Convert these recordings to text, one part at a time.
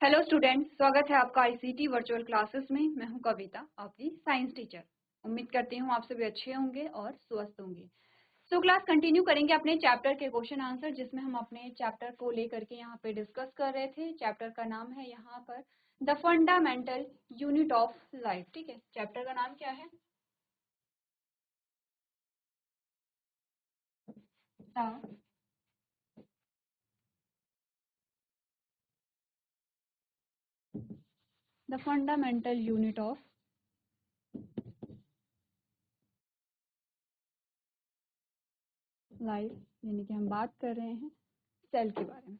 Hello student, स्वागत है आपका आईसीटी वर्चुअल क्लासेस में। मैं हूं कविता, आपकी साइंस टीचर। उम्मीद करती हूं आप सभी अच्छे होंगे और स्वस्थ होंगे। क्लास कंटिन्यू करेंगे अपने चैप्टर के क्वेश्चन आंसर, जिसमें हम अपने चैप्टर को लेकर के यहाँ पे डिस्कस कर रहे थे। चैप्टर का नाम है यहाँ पर the fundamental unit of life. ठीक है, चैप्टर का नाम क्या है? The fundamental unit of life, यानी कि हम बात कर रहे हैं सेल के बारे में।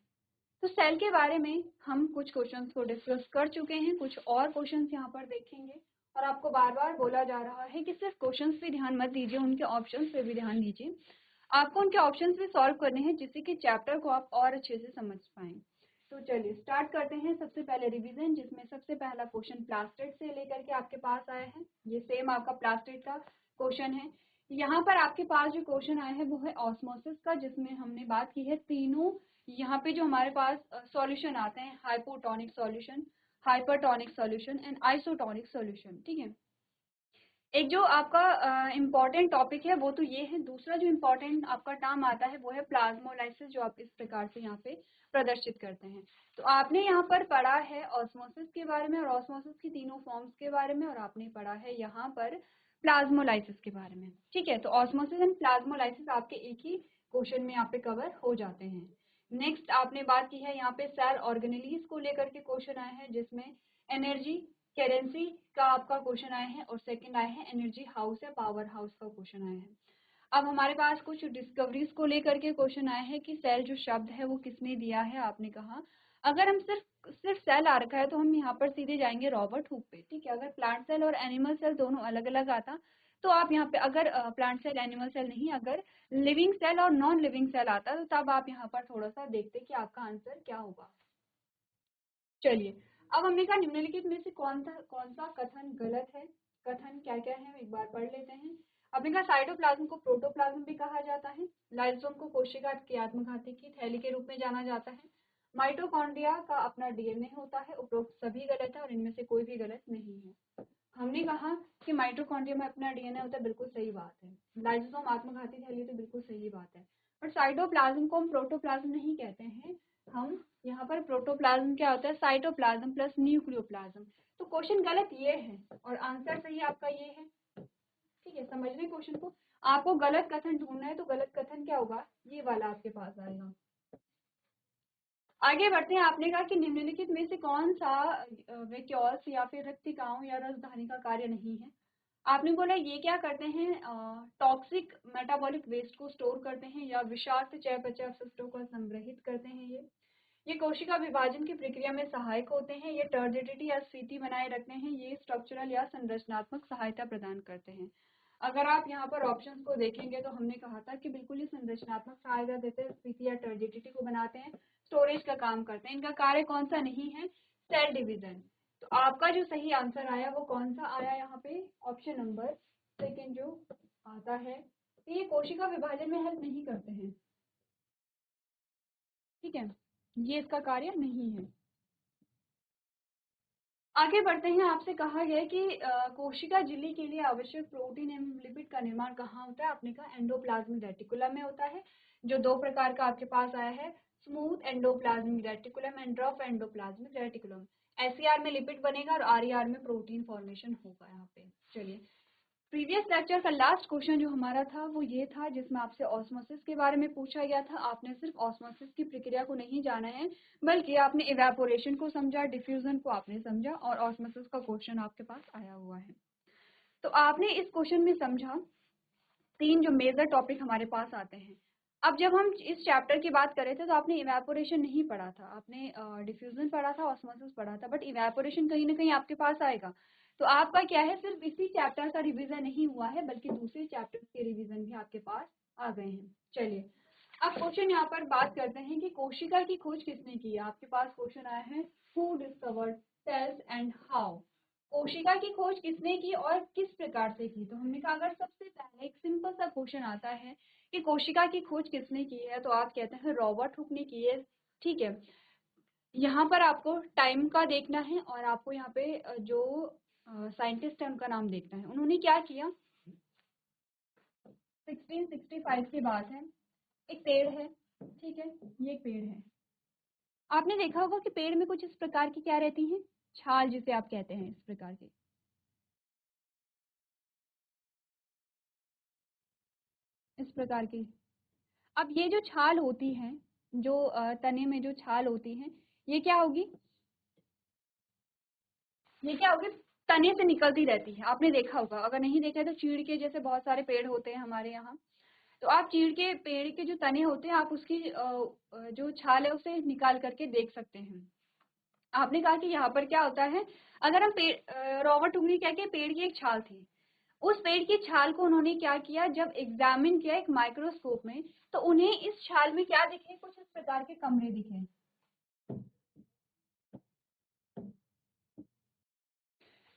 तो सेल के बारे में हम कुछ क्वेश्चंस को डिस्कस कर चुके हैं, कुछ और क्वेश्चंस यहाँ पर देखेंगे। और आपको बार बार बोला जा रहा है कि सिर्फ क्वेश्चंस पे ध्यान मत दीजिए, उनके ऑप्शंस पे भी ध्यान दीजिए। आपको उनके ऑप्शंस भी सॉल्व करने हैं, जिससे कि चैप्टर को आप और अच्छे से समझ पाएं। तो चलिए स्टार्ट करते हैं। सबसे पहले रिवीजन, जिसमें सबसे पहला क्वेश्चन प्लास्टिड से लेकर के आपके पास आया है। ये सेम आपका प्लास्टिड का क्वेश्चन है। यहाँ पर आपके पास जो क्वेश्चन आया है वो है ऑस्मोसिस का, जिसमें हमने बात की है तीनों। यहाँ पे जो हमारे पास सॉल्यूशन आते हैं, hypotonic solution, hypertonic solution and isotonic solution. ठीक है, एक जो आपका इम्पॉर्टेंट टॉपिक है वो तो ये है। दूसरा जो इम्पॉर्टेंट आपका टर्म आता है वो है प्लाज्मोलाइसिस, जो आप इस प्रकार से यहाँ पे प्रदर्शित करते हैं। तो आपने यहाँ पर पढ़ा है ऑस्मोसिस के बारे में और ऑस्मोसिस की तीनों फॉर्म्स के बारे में, और आपने पढ़ा है यहाँ पर प्लाज्मोलाइसिस के बारे में। ठीक है, तो ऑस्मोसिस एंड प्लाज्मोलाइसिस आपके एक ही क्वेश्चन में यहाँ पे कवर हो जाते हैं। नेक्स्ट आपने बात की है यहाँ पे सेल ऑर्गेनेलीज को लेकर के क्वेश्चन आए हैं, जिसमें एनर्जी करेंसी का आपका क्वेश्चन आया है, और सेकंड आया है एनर्जी हाउस या पावर हाउस का क्वेश्चन आया है। अब हमारे पास कुछ डिस्कवरीज को लेकर के क्वेश्चन आया है कि सेल जो शब्द है वो किसने दिया है। आपने कहा अगर हम सिर्फ सिर्फ सेल आ रखा है तो हम यहाँ पर सीधे जाएंगे रॉबर्ट हुक पे। ठीक है, अगर प्लांट सेल और एनिमल सेल दोनों अलग अलग आता तो आप यहाँ पे, अगर प्लांट सेल एनिमल सेल नहीं, अगर लिविंग सेल और नॉन लिविंग सेल आता तो तब आप यहाँ पर थोड़ा सा देखते कि आपका आंसर क्या होगा। चलिए, अब हमने कहा निम्नलिखित में से कौन सा कथन गलत है। कथन क्या क्या है एक बार पढ़ लेते हैं। हमने कहा साइटोप्लाज्म को प्रोटोप्लाज्म भी कहा जाता है। लाइसोम को कोशिका की आत्मघाती की थैली के रूप में जाना जाता है। माइटोकॉन्ड्रिया का अपना डीएनए होता है। उपरोक्त सभी गलत है और इनमें से कोई भी गलत नहीं है। हमने कहा कि माइटोकॉन्ड्रिया में अपना डीएनए होता है, बिल्कुल सही बात है। लाइसोसोम आत्मघाती थैली, तो बिल्कुल सही बात है। पर साइटोप्लाज्म को हम प्रोटोप्लाज्म नहीं कहते हैं। हम यहाँ पर प्रोटोप्लाज्म क्या होता है, साइटोप्लाज्म प्लस न्यूक्लियोप्लाज्म। तो क्वेश्चन गलत ये है और आंसर सही आपका ये है। ठीक है, समझ रहे क्वेश्चन को। आपको गलत कथन ढूंढना है तो गलत कथन क्या होगा, ये वाला आपके पास आएगा। आगे बढ़ते हैं। आपने कहा कि निम्नलिखित में से कौन सा वैक्यूल्स या फिर रक्तिकाओं या रसधानी का कार्य नहीं है। आपने बोला ये क्या करते हैं, टॉक्सिक मेटाबॉलिक वेस्ट को स्टोर करते हैं या विषाक्त चयापचय अपशिष्टों को संग्रहित करते हैं। ये कोशिका विभाजन की प्रक्रिया में सहायक होते हैं। ये टर्जिडिटी या स्फीति बनाए रखते हैं। ये स्ट्रक्चरल या संरचनात्मक सहायता प्रदान करते हैं। अगर आप यहाँ पर ऑप्शंस को देखेंगे तो हमने कहा था कि बिल्कुल ही संरचनात्मक सहायता देते हैं, स्फीति या टर्जिडिटी को बनाते हैं, स्टोरेज का काम करते हैं। इनका कार्य कौन सा नहीं है, सेल डिवीजन। तो आपका जो सही आंसर आया वो कौन सा आया यहाँ पे, ऑप्शन नंबर सेकेंड जो आता है। तो ये कोशिका विभाजन में हेल्प नहीं करते हैं। ठीक है, ये इसका कार्य नहीं है। आगे बढ़ते हैं। आपसे कहा गया है कि कोशिका झिल्ली के लिए आवश्यक प्रोटीन एवं लिपिड का निर्माण कहाँ होता है। आपने कहा एंडोप्लाज्मिक रेटिकुलम में होता है, जो दो प्रकार का आपके पास आया है, smooth endoplasmic reticulum and rough endoplasmic reticulum. SER में लिपिड बनेगा और आरईआर में प्रोटीन फॉर्मेशन होगा यहाँ पे। चलिए, प्रीवियस लेक्चर का लास्ट क्वेश्चन जो हमारा था वो ये था, जिसमें आपसे ऑस्मोसिस के बारे में पूछा गया था। आपने सिर्फ ऑस्मोसिस की प्रक्रिया को नहीं जाना है, बल्कि आपने इवेपोरेशन को समझा, डिफ्यूजन को आपने समझा, और ऑस्मोसिस का क्वेश्चन आपके पास आया हुआ है। तो आपने इस क्वेश्चन में समझा तीन जो मेजर टॉपिक हमारे पास आते हैं। अब जब हम इस चैप्टर की बात कर रहे थे तो आपने इवेपोरेशन नहीं पढ़ा था, आपने डिफ्यूजन पढ़ा था, ऑस्मोसिस पढ़ा था, बट इवेपोरेशन कहीं ना कहीं आपके पास आएगा। तो आपका क्या है, सिर्फ इसी चैप्टर का रिवीजन नहीं हुआ है, बल्कि दूसरे चैप्टर के रिवीजन भी आपके पास आ गए हैं। चलिए, अब क्वेश्चन यहाँ पर बात करते हैं कि कोशिका की खोज किसने की है। आपके पास क्वेश्चन आया है, who discovered cells and how. कोशिका की खोज किसने की और किस प्रकार से की। तो हमने कहा अगर सबसे पहले एक सिंपल सा क्वेश्चन आता है कि कोशिका की खोज किसने की है, तो आप कहते हैं रॉबर्ट हुक ने की है। ठीक है, यहाँ पर आपको टाइम का देखना है और आपको यहाँ पे जो साइंटिस्ट है उनका नाम देखना है। उन्होंने क्या किया, 1665 की बात है, एक पेड़ है, ठीक है, ये एक पेड़ है। आपने देखा होगा कि पेड़ में कुछ इस प्रकार की क्या रहती हैं, छाल जिसे आप कहते हैं, इस प्रकार की, इस प्रकार की। अब ये जो छाल होती है, जो तने में जो छाल होती है, ये क्या होगी, ये क्या होगी, तने से निकलती रहती है। आपने देखा होगा, अगर नहीं देखा है तो चीड़ के जैसे बहुत सारे पेड़ होते हैं हमारे यहाँ, तो आप चीड़ के पेड़ के जो तने होते हैं, आप उसकी जो छाल है उसे निकाल करके देख सकते हैं। आपने कहा कि यहाँ पर क्या होता है, अगर हम पेड़, रॉबर्ट हुक ने क्या किया, पेड़ की एक छाल थी, उस पेड़ की छाल को उन्होंने क्या किया, जब एग्जामिन किया एक माइक्रोस्कोप में, तो उन्हें इस छाल में क्या दिखे, कुछ इस प्रकार के कमरे दिखे।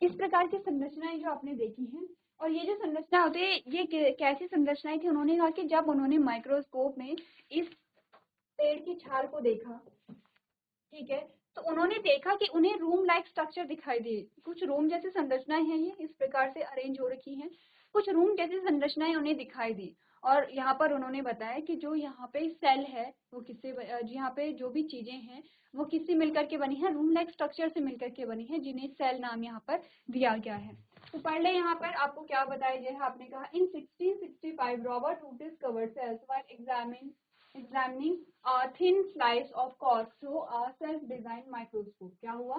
इस प्रकार की संरचनाएं जो आपने देखी हैं, और ये जो संरचना होती है, ये कैसी संरचनाएं थी, उन्होंने कहा कि जब उन्होंने माइक्रोस्कोप में इस पेड़ की छाल को देखा, ठीक है, तो उन्होंने देखा कि उन्हें रूम लाइक स्ट्रक्चर दिखाई दिए, कुछ रूम जैसी संरचनाएं हैं, ये इस प्रकार से अरेंज हो रखी हैं, कुछ रूम जैसी संरचनाएं उन्हें दिखाई दी। और यहाँ पर उन्होंने बताया कि जो यहाँ पे सेल है वो किससे, यहाँ पे जो भी चीजें हैं वो किससे मिलकर के बनी है, रूम लाइक स्ट्रक्चर से मिलकर के बनी है, जिन्हें सेल नाम यहाँ पर दिया गया है। तो पढ़ ले, यहाँ पर आपको क्या बताया गया है, आपने कहा in 1665 Robert Hooke discovered cells while examining a thin slice of cork through a self designed microscope। क्या हुआ,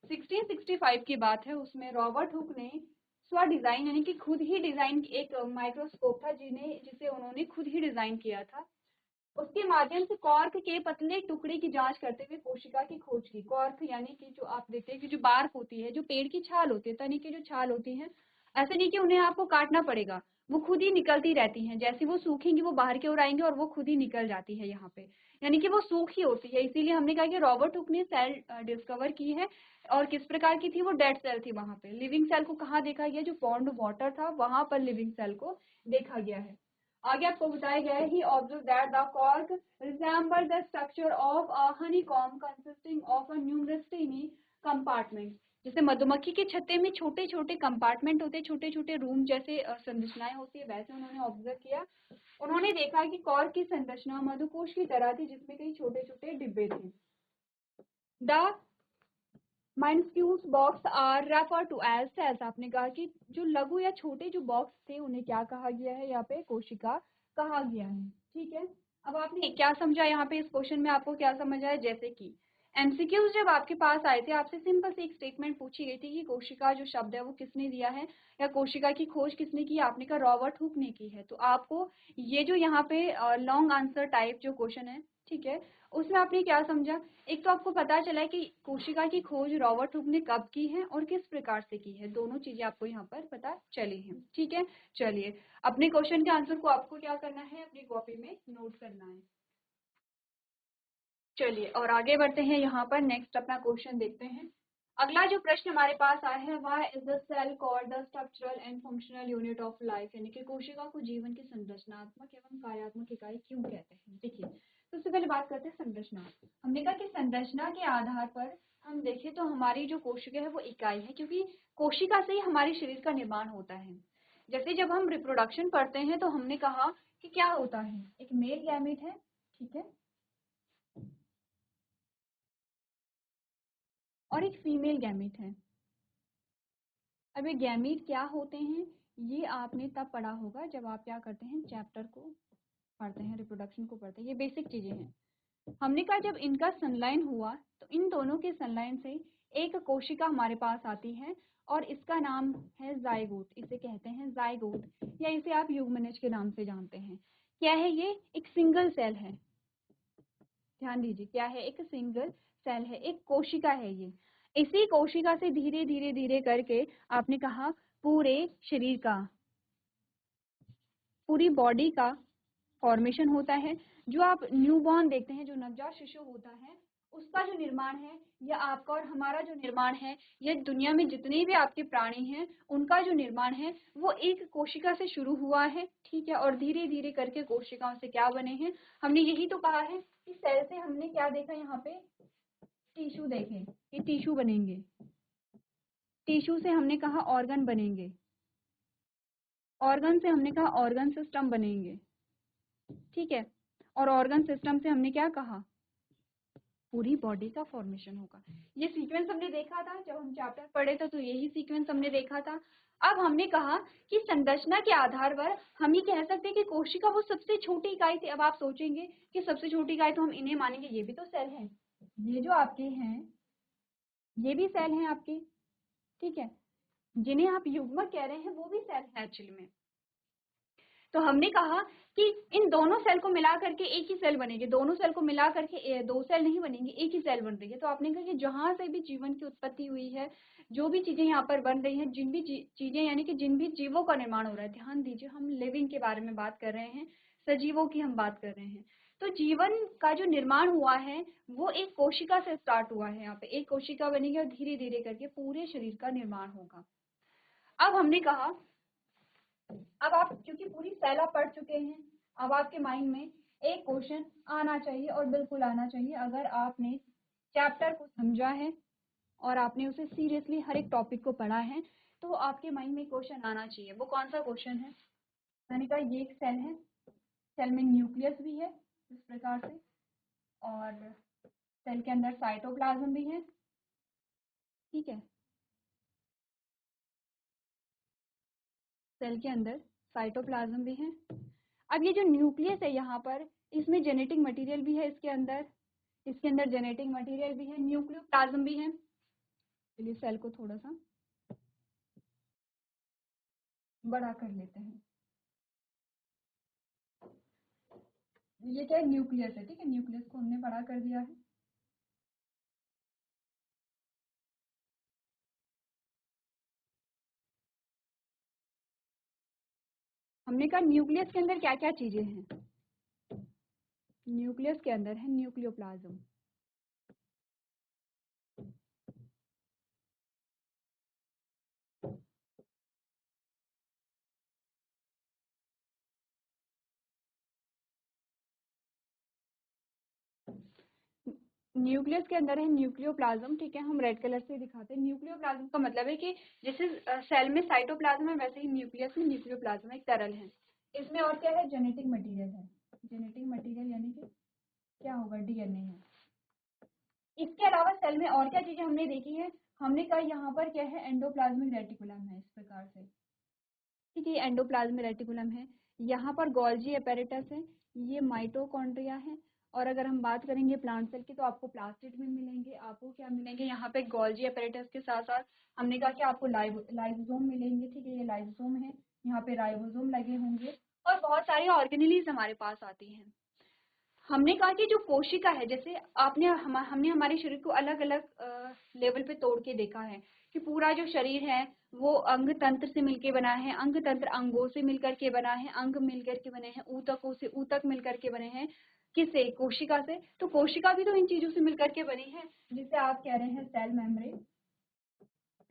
1665 की बात है, उसमें रॉबर्ट हुक ने स्व डिजाइन यानी कि खुद ही डिजाइन एक माइक्रोस्कोप था जिसे उन्होंने खुद ही डिजाइन किया था, उसके माध्यम से कॉर्क के पतले टुकड़े की जांच करते हुए कोशिका की खोज की। कॉर्क यानी कि जो आप देखते हैं कि जो बार्क होती है, जो पेड़ की छाल होती है, तने की जो छाल होती है, ऐसे नहीं कि उन्हें आपको काटना पड़ेगा, वो खुद ही निकलती रहती हैं, जैसे वो सूखेंगी वो बाहर की ओर आएंगे और वो खुद ही निकल जाती है यहाँ पे, यानी कि वो सूखी होती है। इसीलिए हमने कहा कि रॉबर्ट हुक ने सेल डिस्कवर की है, और किस प्रकार की थी, वो डेड सेल थी। वहां पे लिविंग सेल को कहाँ देखा गया, जो पॉन्ड वाटर था वहां पर लिविंग सेल को देखा गया है। आगे आपको बताया गया है, he observe that the cork resemble the structure of a honeycomb consisting of a numerous tiny compartment. जैसे मधुमक्खी के छत्ते में छोटे छोटे कंपार्टमेंट होते हैं, छोटे छोटे रूम जैसे संरचनाएं होती है, वैसे उन्होंने ऑब्जर्व किया। उन्होंने देखा कि कॉर्क की संरचना मधुकोश की तरह थी, जिसमें कई छोटे छोटे डिब्बे थे। The minute box are refer to as cells. आपने कहा कि जो लघु या छोटे जो बॉक्स थे उन्हें क्या कहा गया है, यहाँ पे कोशिका कहा गया है, ठीक है। अब आपने क्या समझा यहाँ पे, इस क्वेश्चन में आपको क्या समझ आया, जैसे कि एमसीक्यूज जब आपके पास आए थे, आपसे सिंपल सी एक स्टेटमेंट पूछी गई थी कि कोशिका जो शब्द है वो किसने दिया है, या कोशिका की खोज किसने की, आपने कहा रॉबर्ट हुक ने की है। तो आपको ये जो यहाँ पे लॉन्ग आंसर टाइप जो क्वेश्चन है, ठीक है, उसमें आपने क्या समझा, एक तो आपको पता चला है कि कोशिका की खोज रॉबर्ट हुक ने कब की है और किस प्रकार से की है, दोनों चीजें आपको यहाँ पर पता चली हैं, ठीक है। चलिए, अपने क्वेश्चन के आंसर को आपको क्या करना है, अपनी कॉपी में नोट करना है। चलिए और आगे बढ़ते हैं, यहाँ पर नेक्स्ट अपना क्वेश्चन देखते हैं। अगला जो प्रश्न हमारे पास आया है, वह is the cell called the structural and functional unit of life, यानी कि कोशिका को जीवन की संरचनात्मक एवं कार्यात्मक इकाई क्यों कहते हैं। देखिए, सबसे पहले बात करते हैं संरचना। हमने कहा कि संरचना के आधार पर हम देखें तो हमारी जो कोशिका है वो इकाई है, क्योंकि कोशिका से ही हमारे शरीर का निर्माण होता है। जैसे जब हम रिप्रोडक्शन पढ़ते हैं तो हमने कहा कि क्या होता है, एक मेल गैमेट है, ठीक है, और एक फीमेल गैमेट है। अब ये गैमीट क्या होते हैं, ये आपने तब पढ़ा होगा जब आप क्या करते हैं, चैप्टर को पढ़ते हैं, रिप्रोडक्शन को पढ़ते हैं, ये बेसिक चीजें हैं। हमने कहा जब इनका संलयन हुआ तो इन दोनों के संलयन से एक कोशिका हमारे पास आती है, और इसका नाम है जाइगोट, इसे कहते हैं जाइगोट, या इसे आप युग्मनज के नाम से जानते हैं। क्या है ये, एक सिंगल सेल है, ध्यान दीजिए, क्या है, एक सिंगल सेल है, एक कोशिका है ये। इसी कोशिका से धीरे धीरे धीरे करके आपने कहा पूरे शरीर का, पूरी बॉडी का फॉर्मेशन होता है। जो आप न्यूबॉर्न देखते हैं, जो नवजात शिशु होता है, उसका जो निर्माण है, या आपका और हमारा जो निर्माण है, या दुनिया में जितने भी आपके प्राणी हैं उनका जो निर्माण है वो एक कोशिका से शुरू हुआ है, ठीक है, और धीरे धीरे करके कोशिकाओं से क्या बने हैं। हमने यही तो कहा है कि सेल से हमने क्या देखा यहाँ पे, टिश्यू देखें, ये टिश्यू बनेंगे, टिश्यू से हमने कहा ऑर्गन बनेंगे, ऑर्गन से हमने कहा ऑर्गन सिस्टम बनेंगे, ठीक है। और ऑर्गन सिस्टम से हमने क्या कहा, पूरी बॉडी का फॉर्मेशन होगा। ये सीक्वेंस हमने देखा था जब हम चैप्टर पढ़े थे, तो यही सीक्वेंस हमने देखा था। अब हमने कहा कि संरचना के आधार पर हम ये कह सकते हैं कि कोशिका वो सबसे छोटी इकाई थी। अब आप सोचेंगे कि सबसे छोटी इकाई तो हम इन्हें मानेंगे, ये भी तो सेल हैं, ये जो आपके हैं ये भी सेल हैं आपके, ठीक है। जिन्हें आप युग्मक कह रहे हैं वो भी सेल है एक्चुअली में। तो हमने कहा कि इन दोनों सेल को मिला करके एक ही सेल बनेगी, दोनों सेल को मिला करके दो सेल नहीं बनेंगे, एक ही सेल बन रही है। तो आपने कहा कि जहां से भी जीवन की उत्पत्ति हुई है, जो भी चीजें यहाँ पर बन रही हैं, जिन भी चीजें यानी कि जिन भी जीवों का निर्माण हो रहा है, ध्यान दीजिए हम लिविंग के बारे में बात कर रहे हैं, सजीवों की हम बात कर रहे हैं। तो जीवन का जो निर्माण हुआ है वो एक कोशिका से स्टार्ट हुआ है। यहाँ पे एक कोशिका बनेगी और धीरे धीरे करके पूरे शरीर का निर्माण होगा। अब हमने कहा, अब आप क्योंकि पूरी सेल आप पढ़ चुके हैं, अब आपके माइंड में एक क्वेश्चन आना चाहिए और बिल्कुल आना चाहिए। अगर आपने चैप्टर को समझा है और आपने उसे सीरियसली हर एक टॉपिक को पढ़ा है, तो आपके माइंड में क्वेश्चन आना चाहिए। वो कौन सा क्वेश्चन है? मैंने कहा ये एक सेल है, सेल में न्यूक्लियस भी है इस प्रकार से, और सेल के अंदर साइटोप्लाज्म भी है, ठीक है। सेल के अंदर साइटोप्लाज्म भी है। अब ये जो न्यूक्लियस है यहाँ पर, इसमें जेनेटिक मटेरियल भी है, इसके अंदर जेनेटिक मटेरियल भी है, न्यूक्लियोप्लाज्म भी है। चलिए सेल को थोड़ा सा बड़ा कर लेते हैं। ये क्या है? न्यूक्लियस है, ठीक है। न्यूक्लियस को हमने बड़ा कर दिया है। हमने कहा न्यूक्लियस के अंदर क्या क्या चीजें हैं। न्यूक्लियस के अंदर है न्यूक्लियोप्लाज्म, न्यूक्लियस के अंदर है न्यूक्लियोप्लाज्म, ठीक है। हम रेड कलर से दिखाते हैं। न्यूक्लियोप्लाज्म का मतलब है कि जैसे सेल में साइटोप्लाज्म है, वैसे ही न्यूक्लियस में न्यूक्लियोप्लाज्म एक तरल है। इसमें और क्या है? जेनेटिक मटेरियल है। जेनेटिक मटेरियल यानी कि क्या होगा? डीएनए है। इसके अलावा सेल में और क्या चीजें हमने देखी है? हमने कहा यहाँ पर क्या है? एंडोप्लाज्मिक रेटिकुलम है, इस प्रकार से, ठीक है। ये एंडोप्लाज्मिक रेटिकुलम है। यहाँ पर गोल्जी एपेरेटस है, ये माइटोकॉन्ड्रिया है। और अगर हम बात करेंगे प्लांट सेल की, तो आपको प्लास्टिड में मिलेंगे। आपको क्या मिलेंगे यहाँ पे? गोल्जी एपेरेटस के साथ साथ हमने कहा कि आपको लाइसोसोम मिलेंगे, ठीक है। ये लाइसोसोम है, यहाँ पे राइबोसोम लगे होंगे, और बहुत सारी ऑर्गेनेलीज हमारे पास आती हैं। हमने कहा कि जो कोशिका है, जैसे हमने हमारे शरीर को अलग अलग लेवल पे तोड़ के देखा है कि पूरा जो शरीर है वो अंग तंत्र से मिलके बना है, अंग तंत्र अंगों से मिलकर के बना है, अंग मिलकर के बने हैं, ऊतकों से ऊतक मिलकर के बने हैं। किससे? कोशिका से। तो कोशिका भी तो इन चीजों से मिलकर के बनी है, जिसे आप कह रहे हैं सेल मेम्ब्रेन,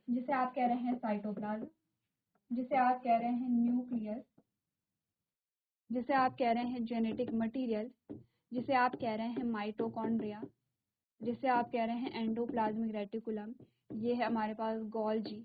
जिसे आप कह रहे हैं साइटोप्लाज्म, जिसे आप कह रहे हैं न्यूक्लियस, जिसे आप कह रहे हैं जेनेटिक मटीरियल, जिसे आप कह रहे हैं माइटोकॉन्ड्रिया, जिसे आप कह रहे हैं एंडोप्लाज्मिक रेटिकुलम, ये है हमारे पास गोल्जी,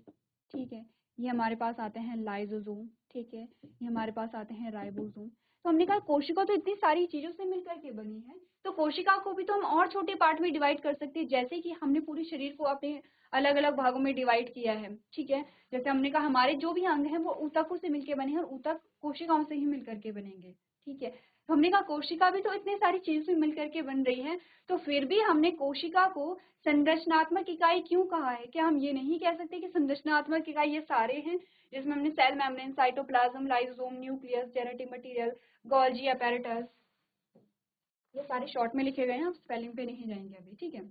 ठीक है। ये हमारे पास आते हैं लाइसोसोम, ठीक है। ये हमारे पास आते हैं राइबोसोम। तो हमने कहा कोशिका तो इतनी सारी चीजों से मिलकर के बनी है, तो कोशिका को भी तो हम और छोटे पार्ट में डिवाइड कर सकते हैं, जैसे कि हमने पूरे शरीर को अपने अलग अलग भागों में डिवाइड किया है, ठीक है। जैसे हमने कहा हमारे जो भी अंग हैं वो ऊतकों से मिलकर बने हैं, और ऊतक कोशिकाओं से ही मिलकर के बनेंगे, ठीक है। तो हमने कहा कोशिका भी तो इतनी सारी चीजों से मिलकर के बन रही है, तो फिर भी हमने कोशिका को संरचनात्मक इकाई क्यों कहा है? क्या हम ये नहीं कह सकते कि संरचनात्मक इकाई ये सारे हैं, जिसमें हमने cell membrane, cytoplasm, lysosome, nucleus, genetic material, Golgi apparatus, ये सारे शॉर्ट में लिखे गए हैं, आप स्पेलिंग पे नहीं जाएंगे अभी, ठीक है।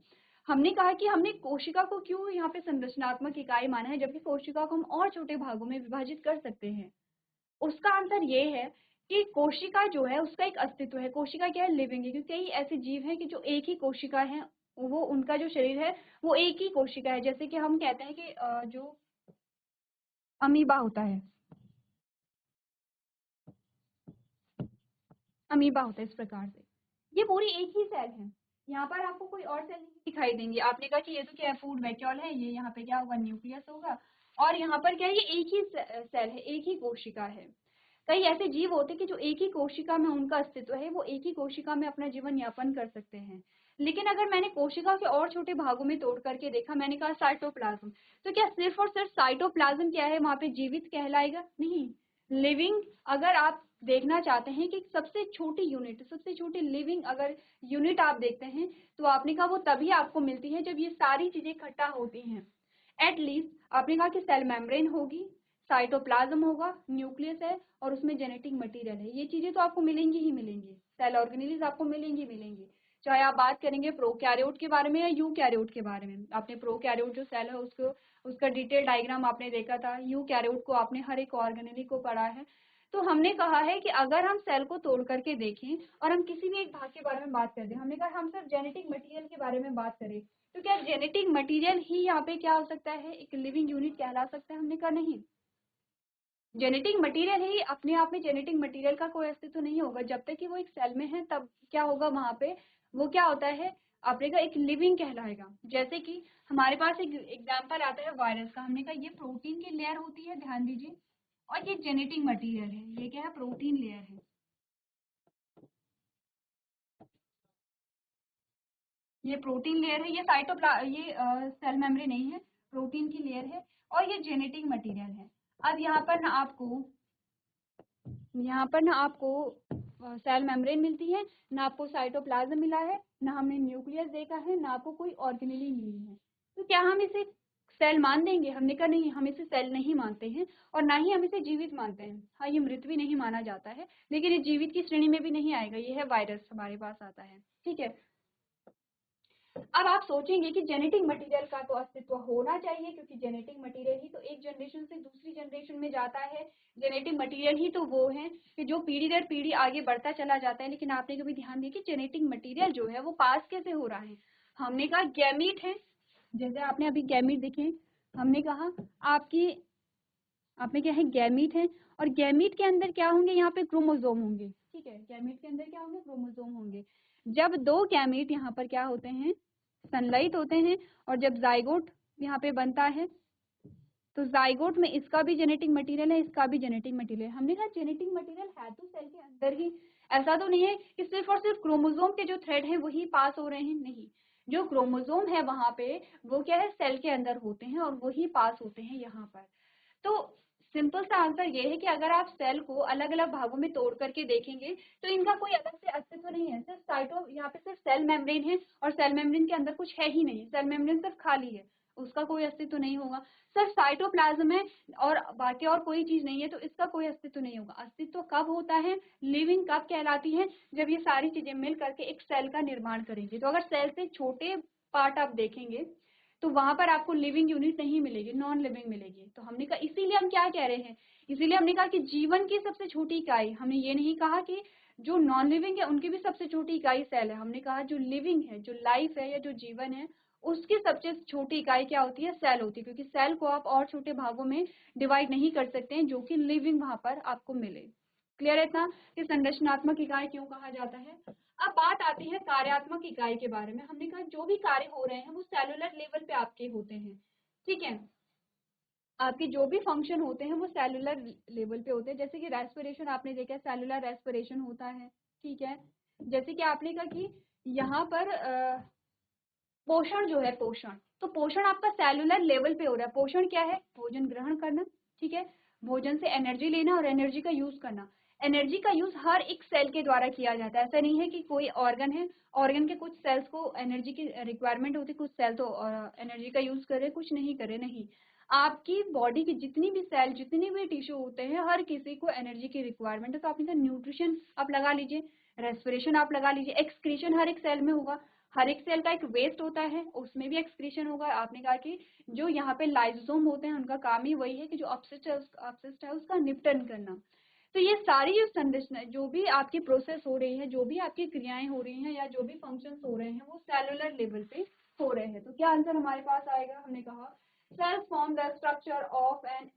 हमने कहा कि हमने कोशिका को क्यों यहाँ पे संरचनात्मक इकाई माना है, जबकि कोशिका को हम और छोटे भागों में विभाजित कर सकते हैं। उसका आंसर ये है कि कोशिका जो है उसका एक अस्तित्व है। कोशिका क्या है? लिविंग है, क्योंकि कई ऐसे जीव हैं कि जो एक ही कोशिका है, वो उनका जो शरीर है वो एक ही कोशिका है। जैसे कि हम कहते हैं कि जो अमीबा होता है, अमीबा होता है, इस प्रकार से ये पूरी एक ही सेल है। यहाँ पर आपको कोई और सेल नहीं दिखाई देंगे। आपने कहा कि ये तो क्या है, फूड वैक्यूल है, ये यहाँ पे क्या होगा, न्यूक्लियस होगा, और यहाँ पर क्या है, ये एक ही सेल है, एक ही कोशिका है। कई ऐसे जीव होते हैं कि जो एक ही कोशिका में उनका अस्तित्व है, वो एक ही कोशिका में अपना जीवन यापन कर सकते हैं। लेकिन अगर मैंने कोशिका के और छोटे भागों में तोड़ करके देखा, मैंने कहा साइटोप्लाज्म, तो क्या सिर्फ और सिर्फ साइटोप्लाज्म क्या है वहां पे जीवित कहलाएगा? नहीं। लिविंग, अगर आप देखना चाहते हैं कि सबसे छोटी यूनिट, सबसे छोटी लिविंग अगर यूनिट आप देखते हैं, तो आपने कहा वो तभी आपको मिलती है जब ये सारी चीजें इकट्ठा होती हैं। एटलीस्ट आपने कहा कि सेल मेम्ब्रेन होगी, साइटोप्लाज्म होगा, न्यूक्लियस है, और उसमें जेनेटिक मटेरियल है। ये चीजें तो आपको मिलेंगी ही मिलेंगी, सेल ऑर्गेनेल्स आपको मिलेंगी मिलेंगी। चाहे आप बात करेंगे प्रोकैरियोट के बारे में या यूकैरियोट के बारे में। आपने प्रोकैरियोट जो सेल है उसको, उसका डिटेल डायग्राम आपने देखा था, यूकैरियोट को आपने हर एक ऑर्गेनेल को पढ़ा है। तो हमने कहा है कि अगर हम सेल को तोड़ करके देखें और हम किसी भी एक भाग के बारे में बात करते हैं, हमने कहा हम सिर्फ जेनेटिक मटेरियल के बारे में बात करें, तो क्या जेनेटिक मटेरियल ही यहाँ पे क्या हो सकता है, एक लिविंग यूनिट कहला सकता है? हमने कहा नहीं। जेनेटिक मटेरियल ही अपने आप में, जेनेटिक मटेरियल का कोई अस्तित्व नहीं होगा जब तक कि वो एक सेल में है। तब क्या होगा वहां पे, वो क्या होता है, आपने कहा एक लिविंग कहलाएगा। जैसे कि हमारे पास एक एग्जांपल आता है वायरस का, हमने कहा ये प्रोटीन की लेयर होती है, ध्यान दीजिए, और ये जेनेटिक मटेरियल है, ये क्या है, प्रोटीन लेयर है। ये प्रोटीन लेयर है, ये ये सेल मेम्ब्रेन नहीं है, प्रोटीन की लेयर है, और ये जेनेटिक मटेरियल है। अब यहाँ पर ना आपको सेल मेम्ब्रेन मिलती है, ना आपको साइटोप्लाज्म मिला है, ना हमने न्यूक्लियस देखा है, ना आपको कोई ऑर्गेनेली मिली है। तो क्या हम इसे सेल मान देंगे? हमने कहा नहीं, हम इसे सेल नहीं मानते हैं, और ना ही हम इसे जीवित मानते हैं। हाँ, ये मृत भी नहीं माना जाता है, लेकिन ये जीवित की श्रेणी में भी नहीं आएगा। ये है वायरस हमारे पास आता है, ठीक है। अब आप सोचेंगे कि जेनेटिक मटेरियल का तो अस्तित्व होना चाहिए, क्योंकि जेनेटिक मटेरियल ही तो एक जनरेशन से दूसरी जनरेशन में जाता है। जेनेटिक मटेरियल ही तो वो है कि जो पीढ़ी दर पीढ़ी आगे बढ़ता चला जाता है। लेकिन आपने कभी ध्यान दिया कि जेनेटिक मटेरियल जो है वो पास कैसे हो रहा है? हमने कहा गैमीट है, जैसे आपने अभी गैमीट देखे, हमने कहा आपकी, आपने क्या है, गैमीट है, और गैमीट के अंदर क्या होंगे, यहाँ पे क्रोमोसोम होंगे, ठीक है। गैमीट के अंदर क्या होंगे, क्रोमोसोम होंगे। जब दो गैमीट यहाँ पर क्या होते हैं, सनलाइट होते हैं, और जब जाइगोट यहाँ पे बनता है, तो जाइगोट में इसका भी जेनेटिक मटेरियल है, इसका भी जेनेटिक मटेरियल है। हमने कहा जेनेटिक मटेरियल है तो सेल के अंदर ही, ऐसा तो नहीं है कि सिर्फ और सिर्फ क्रोमोसोम के जो थ्रेड हैं वही पास हो रहे हैं, नहीं। जो क्रोमोसोम है वहां पे, वो क्या है, सेल के अंदर होते हैं, और वही पास होते हैं यहाँ पर। तो सिंपल सा आंसर ये है कि अगर आप सेल को अलग अलग भागों में तोड़ करके देखेंगे, तो इनका कोई अलग से अस्तित्व नहीं है। सिर्फ यहाँ पे सिर्फ सेल मेम्ब्रेन है, और सेल मेम्ब्रेन के अंदर कुछ है ही नहीं, सेल मेम्ब्रेन सिर्फ खाली है, उसका कोई अस्तित्व नहीं होगा। सिर्फ साइटोप्लाज्म है, और बाकी और कोई चीज नहीं है, तो इसका कोई अस्तित्व नहीं होगा। अस्तित्व कब होता है, लिविंग कब कहलाती है, जब ये सारी चीजें मिल करके एक सेल का निर्माण करेंगे। तो अगर सेल से छोटे पार्ट आप देखेंगे, तो वहां पर आपको लिविंग यूनिट नहीं मिलेगी, नॉन लिविंग मिलेगी। तो हमने कहा, इसीलिए हम क्या कह रहे हैं, इसीलिए हमने कहा कि जीवन की सबसे छोटी इकाई, हमने ये नहीं कहा कि जो नॉन लिविंग है उनकी भी सबसे छोटी इकाई सेल है। हमने कहा जो लिविंग है, जो लाइफ है या जो जीवन है, उसकी सबसे छोटी इकाई क्या होती है, सेल होती है। क्योंकि सेल को आप और छोटे भागों में डिवाइड नहीं कर सकते हैं जो कि लिविंग वहां पर आपको मिले। क्लियर है इतना कि संरचनात्मक इकाई क्यों कहा जाता है? अब बात आती है कार्यात्मक इकाई के बारे में। हमने कहा जो भी कार्य हो रहे हैं वो सेलुलर लेवल पे आपके होते हैं, ठीक है। आपके जो भी फंक्शन होते हैं वो सेलुलर लेवल पे होते हैं। जैसे कि रेस्पिरेशन आपने देखा, सेलुलर रेस्पिरेशन होता है, ठीक है। जैसे कि आपने कहा कि यहाँ पर पोषण जो है, पोषण, तो पोषण आपका सेलुलर लेवल पे हो रहा है। पोषण क्या है, भोजन ग्रहण करना, ठीक है, भोजन से एनर्जी लेना और एनर्जी का यूज करना। एनर्जी का यूज हर एक सेल के द्वारा किया जाता है। ऐसा नहीं है कि कोई ऑर्गन है, ऑर्गन के कुछ सेल्स को एनर्जी की रिक्वायरमेंट होती है, कुछ सेल तो एनर्जी का यूज करे, कुछ नहीं करे, नहीं। आपकी बॉडी की जितनी भी सेल, जितने भी टिश्यू होते हैं, हर किसी को एनर्जी की रिक्वायरमेंट है। तो आपने कहा न्यूट्रिशन आप लगा लीजिए, रेस्पिरेशन आप लगा लीजिए, एक्सक्रीशन हर एक सेल में होगा। हर एक सेल का एक वेस्ट होता है, उसमें भी एक्सक्रीशन होगा। आपने कहा कि जो यहाँ पे लाइसोसोम होते हैं उनका काम ही वही है कि जो अपशिष्ट है उसका निपटन करना। तो ये सारी जो संरचना, जो भी आपकी प्रोसेस हो रही है, जो भी आपकी क्रियाएं हो रही हैं, या जो भी फंक्शंस हो रहे हैं, वो सेलुलर लेवल पे हो रहे हैं। तो क्या आंसर हमारे पास आएगा? हमने कहा cells form the structure of an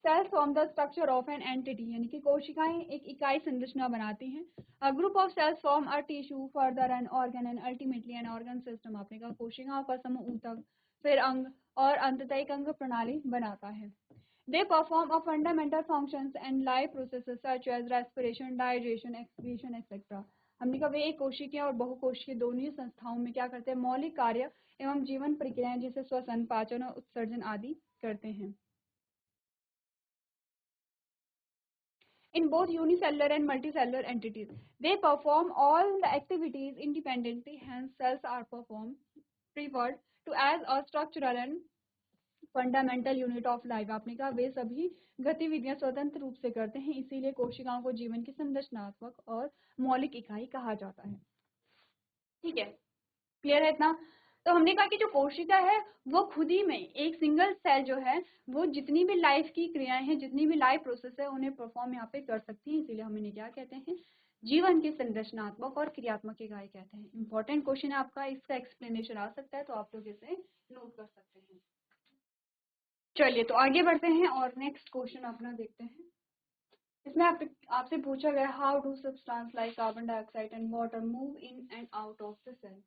cells form the structure of an entity, यानी कि कोशिकाएं एक इकाई संरचना बनाती हैं। A group of cells form a tissue, further an organ and ultimately an organ system. आपने कहा कोशिकाओं का समूह ऊतक, फिर अंग और अंततः एक अंग प्रणाली बनाता है। They perform a fundamental functions and life processes such as respiration, digestion, excretion etcetera. हमने कहा वे एक कोशिकीय और बहुकोशिकीय दोनों ही संस्थाओं में क्या करते हैं, मौलिक कार्य एवं जीवन प्रक्रियाएं जैसे श्वसन, पाचन और उत्सर्जन आदि करते हैं। In both unicellular and multicellular entities, they perform all the activities independently. Hence, cells are preferred to as a structural and fundamental unit of life. आपने कहा वे सभी गतिविधियां स्वतंत्र रूप से करते हैं, इसीलिए कोशिकाओं को जीवन की संरचनात्मक और मौलिक इकाई कहा जाता है। ठीक है, क्लियर है इतना? तो हमने कहा कि जो कोशिका है वो खुद ही में एक सिंगल सेल जो है वो जितनी भी लाइफ की क्रियाएं हैं, जितनी भी लाइफ प्रोसेस है उन्हें परफॉर्म यहाँ पे कर सकती है, इसीलिए हम इन्हें क्या कहते हैं, जीवन की संरचनात्मक और क्रियात्मक इकाई कहते हैं। इंपॉर्टेंट क्वेश्चन है आपका, इसका एक्सप्लेनेशन आ सकता है तो आप लोग इसे नोट कर सकते हैं। चलिए तो आगे बढ़ते हैं और नेक्स्ट क्वेश्चन अपना देखते हैं। इसमें आपसे पूछा गया, how do substance like carbon dioxide and water move in and out of the cell.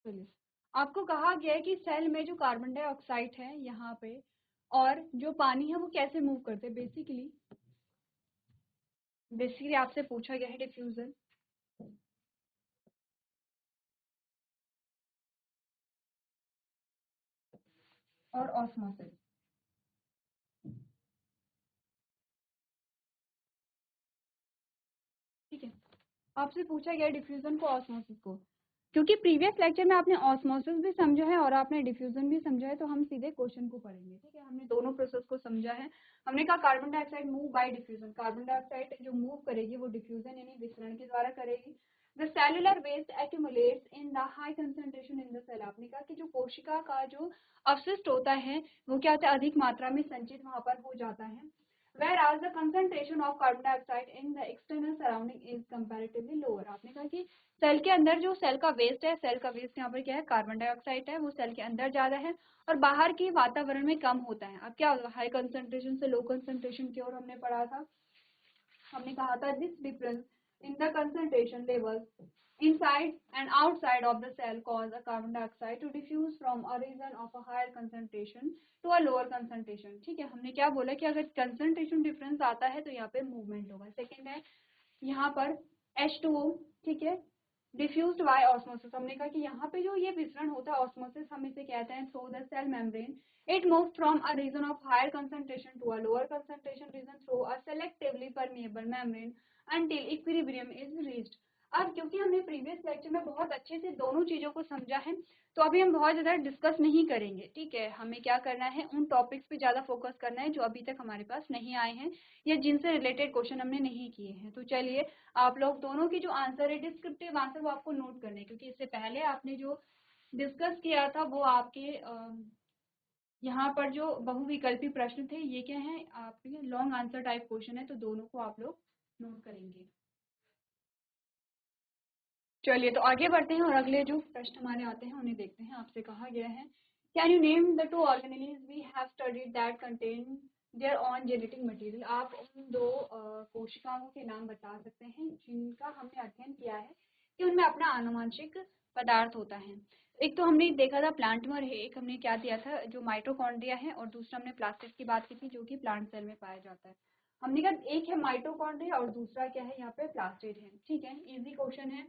चलिए, आपको कहा गया है कि सेल में जो कार्बन डाइऑक्साइड है यहाँ पे और जो पानी है वो कैसे मूव करते हैं। बेसिकली आपसे पूछा गया है डिफ्यूजन और ऑस्मोसिस। ठीक है, आपसे पूछा गया डिफ्यूजन को, ऑस्मोसिस को। क्योंकि प्रीवियस लेक्चर में आपने ऑस्मोसिस भी समझा है और आपने डिफ्यूजन भी समझा है, तो हम सीधे क्वेश्चन को पढ़ेंगे। ठीक है, हमने दोनों प्रोसेस को समझा है। हमने कहा carbon dioxide move by diffusion, carbon dioxide जो मूव करेगी वो डिफ्यूजन यानी विसरण के द्वारा करेगी। The cellular waste accumulates in the high concentration in the cell. आपने कहा कि जो कोशिका का जो अवशिष्ट होता है वो क्या होता है, अधिक मात्रा में संचित वहां पर हो जाता है। Whereas the concentration of carbon dioxide in the external surrounding is comparatively lower। आपने कहा कि सेल के अंदर जो सेल का वेस्ट है, सेल का वेस्ट यहाँ पर क्या है, कार्बन डाइऑक्साइड है, वो सेल के अंदर ज्यादा है और बाहर की वातावरण में कम होता है। अब क्या होगा, हाई कंसंट्रेशन से लो कंसंट्रेशन की ओर हमने पढ़ा था। हमने कहा था this difference in the concentration level inside and outside of the cell cause a carbon dioxide to diffuse from a region of a higher concentration to a lower concentration। ठीक है, हमने क्या बोला कि अगर concentration difference आता है तो यहाँ पे movement होगा। सेकेंड है यहाँ पर H2O, ठीक है, diffused by osmosis। हमने कहा कि यहाँ पे जो ये विसरण होता है ऑस्मोसिस, हम इसे कहते हैं through the cell membrane। It moves from a region of higher concentration to a lower concentration region through a selectively permeable membrane until equilibrium is reached। अब क्योंकि हमने प्रीवियस लेक्चर में बहुत अच्छे से दोनों चीजों को समझा है तो अभी हम बहुत ज्यादा डिस्कस नहीं करेंगे। ठीक है, हमें क्या करना है, उन टॉपिक्स पे ज्यादा फोकस करना है जो अभी तक हमारे पास नहीं आए हैं या जिनसे रिलेटेड क्वेश्चन हमने नहीं किए हैं। तो चलिए, आप लोग दोनों की जो आंसर है, डिस्क्रिप्टिव आंसर, वो आपको नोट करने हैं, क्योंकि इससे पहले आपने जो डिस्कस किया था वो आपके यहाँ पर जो बहुविकल्पी प्रश्न थे, ये क्या है, आपके लॉन्ग आंसर टाइप क्वेश्चन है, तो दोनों को आप लोग नोट करेंगे। चलिए तो आगे बढ़ते हैं और अगले जो प्रश्न हमारे आते हैं उन्हें देखते हैं। आपसे कहा गया है, can you name the 2 organelles we have studied that contain their own genetic material. आप उन 2 कोशिकाओं के नाम बता सकते हैं जिनका हमने अध्ययन किया है कि उनमें अपना आनुवंशिक पदार्थ होता है। एक तो हमने देखा था प्लांटमर है, एक हमने क्या दिया था जो माइटोकॉन्ड्रिया है, और दूसरा हमने प्लास्टिड की बात की थी जो कि प्लांट सेल में पाया जाता है। हमने कहा एक है माइटोकॉन्ड्रिया और दूसरा क्या है, यहाँ पे प्लास्टिड है। ठीक है, इजी क्वेश्चन है।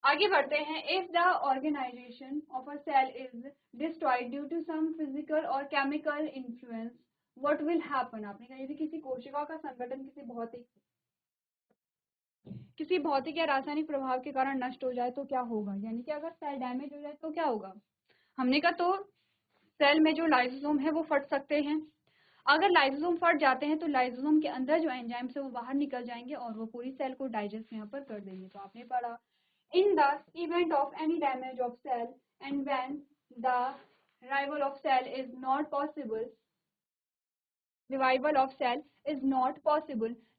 आगे बढ़ते हैं। If the organisation of a cell is destroyed due to some physical और chemical influence, what will happen. आपने कहा यदि किसी कोशिका का संगठन किसी भौतिक या रासायनिक प्रभाव के कारण नष्ट हो जाए तो क्या होगा, यानी कि अगर सेल डैमेज हो जाए तो क्या होगा। हमने कहा तो सेल में जो लाइसोसोम है वो फट सकते हैं। अगर लाइसोसोम फट जाते हैं तो लाइसोसोम के अंदर जो एंजाइम्स है वो बाहर निकल जाएंगे और वो पूरी सेल को डाइजेस्ट यहाँ पर कर देंगे। तो आपने पढ़ा, in the event of any damage of cell and when the revival of cell is not possible,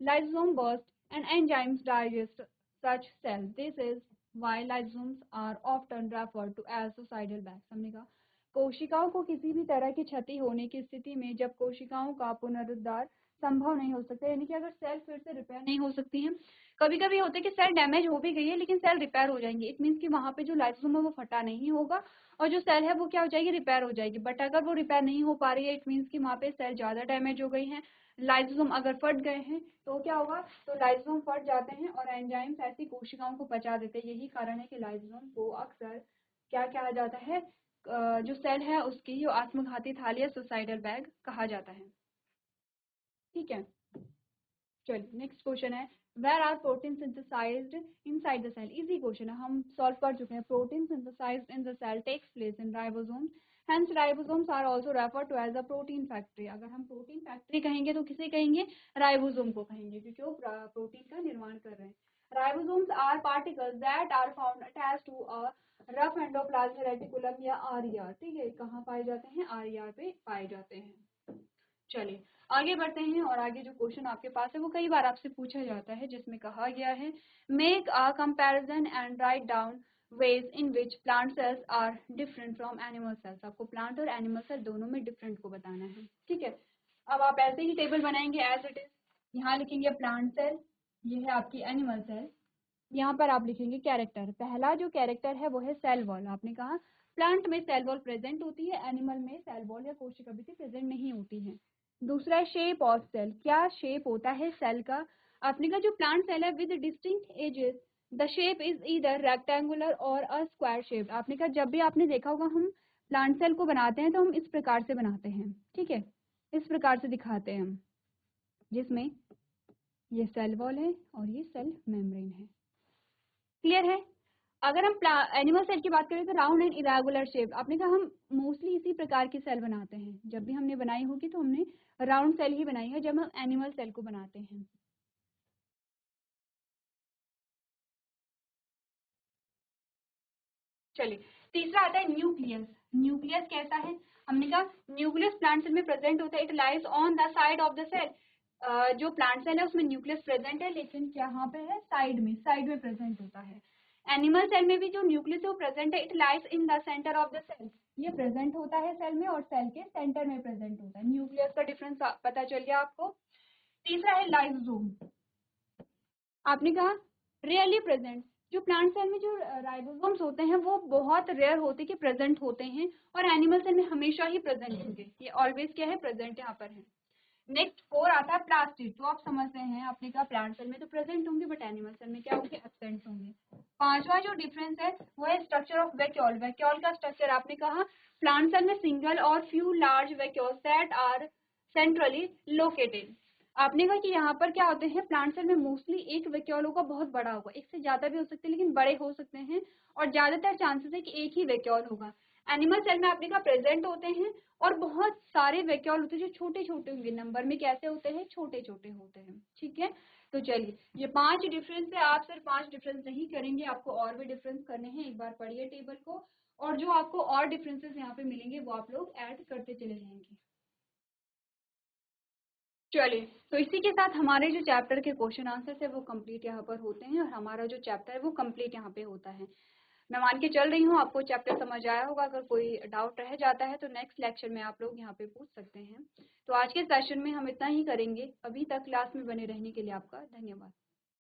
lysosome burst and enzymes digest such cell। This is Why lysosomes are often referred to as suicidal bags? हमने कहा कोशिकाओं को किसी भी तरह की क्षति होने की स्थिति में जब कोशिकाओं का पुनरुद्धार संभव नहीं हो सकता, यानी कि अगर सेल फिर से रिपेयर नहीं हो सकती हैं, कभी कभी होता है कि सेल डैमेज हो भी गई है लेकिन सेल रिपेयर हो जाएंगे, इट मीन्स कि वहां पे जो लाइसोसोम है वो फटा नहीं होगा और जो सेल है वो क्या हो जाएगी, रिपेयर हो जाएगी। बट अगर वो रिपेयर नहीं हो पा रही है, इट मीन्स कि वहां पे सेल ज्यादा डैमेज हो गई है, लाइसोसोम अगर फट गए हैं तो क्या होगा, तो लाइसोसोम फट जाते हैं और एंजाइम्स ऐसी कोशिकाओं को पचा देते हैं। यही कारण है कि लाइसोसोम को अक्सर क्या कहा जाता है, जो सेल है उसकी जो आत्मघाती थाली या सुसाइडल बैग कहा जाता है। ठीक है, चलिए नेक्स्ट क्वेश्चन है, where are protein synthesized inside the cell? Easy question है, हम सॉल्व कर चुके हैं। Protein synthesized in the cell takes place in ribosomes, hence ribosomes are also referred to as a protein factory. अगर हम protein factory कहेंगे तो किसे कहेंगे, राइबोसोम को कहेंगे, क्योंकि वो प्रोटीन का निर्माण कर रहे हैं। Ribosomes are particles that are found attached to a rough endoplasmic reticulum या आरईआर। ठीक है, कहाँ पाए जाते हैं, आरईआर पे पाए जाते हैं। चलिए आगे बढ़ते हैं, और आगे जो क्वेश्चन आपके पास है वो कई बार आपसे पूछा जाता है, जिसमें कहा गया है make a comparison and write down ways in which plant cells are different from animal cells। आपको प्लांट और एनिमल सेल दोनों में डिफरेंट को बताना है। ठीक है, अब आप ऐसे ही टेबल बनाएंगे एज इट इज, यहाँ लिखेंगे प्लांट सेल, ये है आपकी एनिमल सेल, यहाँ पर आप लिखेंगे कैरेक्टर। पहला जो कैरेक्टर है वो है सेल वॉल। आपने कहा प्लांट में सेल वॉल प्रेजेंट होती है, एनिमल में सेल वॉल या कोशिका भित्ति प्रेजेंट नहीं होती है। दूसरा शेप ऑफ सेल, क्या शेप होता है सेल का? आपने कहा जो प्लांट सेल है with distinct edges the shape is either rectangular और अ स्क्वायर शेप। आपने कहा जब भी आपने देखा होगा हम प्लांट सेल को बनाते हैं तो हम इस प्रकार से बनाते हैं। ठीक है, इस प्रकार से दिखाते हैं हम, जिसमें ये सेल वॉल है और ये सेल मेम्ब्रेन है। क्लियर है? अगर हम एनिमल सेल की बात करें तो राउंड एंड इरेगुलर शेप। आपने कहा हम मोस्टली इसी प्रकार की सेल बनाते हैं, जब भी हमने बनाई होगी तो हमने राउंड सेल ही बनाई है जब हम एनिमल सेल को बनाते हैं। चलिए तीसरा आता है न्यूक्लियस। न्यूक्लियस कैसा है? हमने कहा न्यूक्लियस प्लांट सेल में प्रेजेंट होता है, it lies on the side of the cell. जो प्लांट सेल है उसमें न्यूक्लियस प्रेजेंट है, लेकिन यहाँ पे है साइड में प्रेजेंट होता है। एनिमल सेल में भी जो न्यूक्लियस है वो प्रेजेंट है, it lies in the centre of the cell. ये प्रेजेंट होता है सेल में और सेल के सेंटर में प्रेजेंट होता है। न्यूक्लियस का डिफरेंस पता चल गया आपको। तीसरा है लाइसोसोम। आपने कहा रेयरली प्रेजेंट, जो प्लांट सेल में जो राइबोसोम्स होते हैं वो बहुत रेयर होते कि प्रेजेंट होते हैं, और एनिमल सेल में हमेशा ही प्रेजेंट होंगे, ये ऑलवेज क्या है, प्रेजेंट यहाँ पर है। नेक्स्ट 4 आता है प्लास्टिड, तो आप समझते हैं आपने कहा प्लांट सेल में तो प्रेजेंट होंगे बट एनिमल सेल में क्या होंगे, एब्सेंट होंगे। पांचवा जो डिफरेंस है वो है स्ट्रक्चर ऑफ वैक्यूल। वैक्यूल का स्ट्रक्चर आपने कहा प्लांट सेल में सिंगल और few large vacuoles that are centrally located. आपने कहा कि यहाँ पर क्या होते हैं, प्लांट सेल में मोस्टली एक वैक्यूल होगा, बहुत बड़ा होगा, एक से ज्यादा भी हो सकते हैं लेकिन बड़े हो सकते हैं, और ज्यादातर चांसेस है कि एक ही वैक्यूल होगा। एनिमल सेल में आपने कहा प्रेजेंट होते हैं और बहुत सारे वैक्यूल होते हैं जो छोटे छोटे होंगे, नंबर में कैसे होते हैं, छोटे छोटे होते हैं। ठीक है, तो चलिए ये 5 डिफरेंस है, आप सिर्फ 5 डिफरेंस नहीं करेंगे, आपको और भी डिफरेंस करने हैं। एक बार पढ़िए टेबल को, और जो आपको और डिफरेंसेस यहाँ पे मिलेंगे वो आप लोग ऐड करते चले जाएंगे। चलिए तो इसी के साथ हमारे जो चैप्टर के क्वेश्चन आंसर है वो कंप्लीट यहाँ पर होते हैं, और हमारा जो चैप्टर है वो कंप्लीट यहाँ पे होता है। मैं मान के चल रही हूँ आपको चैप्टर समझ आया होगा। अगर कोई डाउट रह जाता है तो नेक्स्ट लेक्चर में आप लोग यहाँ पे पूछ सकते हैं। तो आज के सेशन में हम इतना ही करेंगे। अभी तक क्लास में बने रहने के लिए आपका धन्यवाद।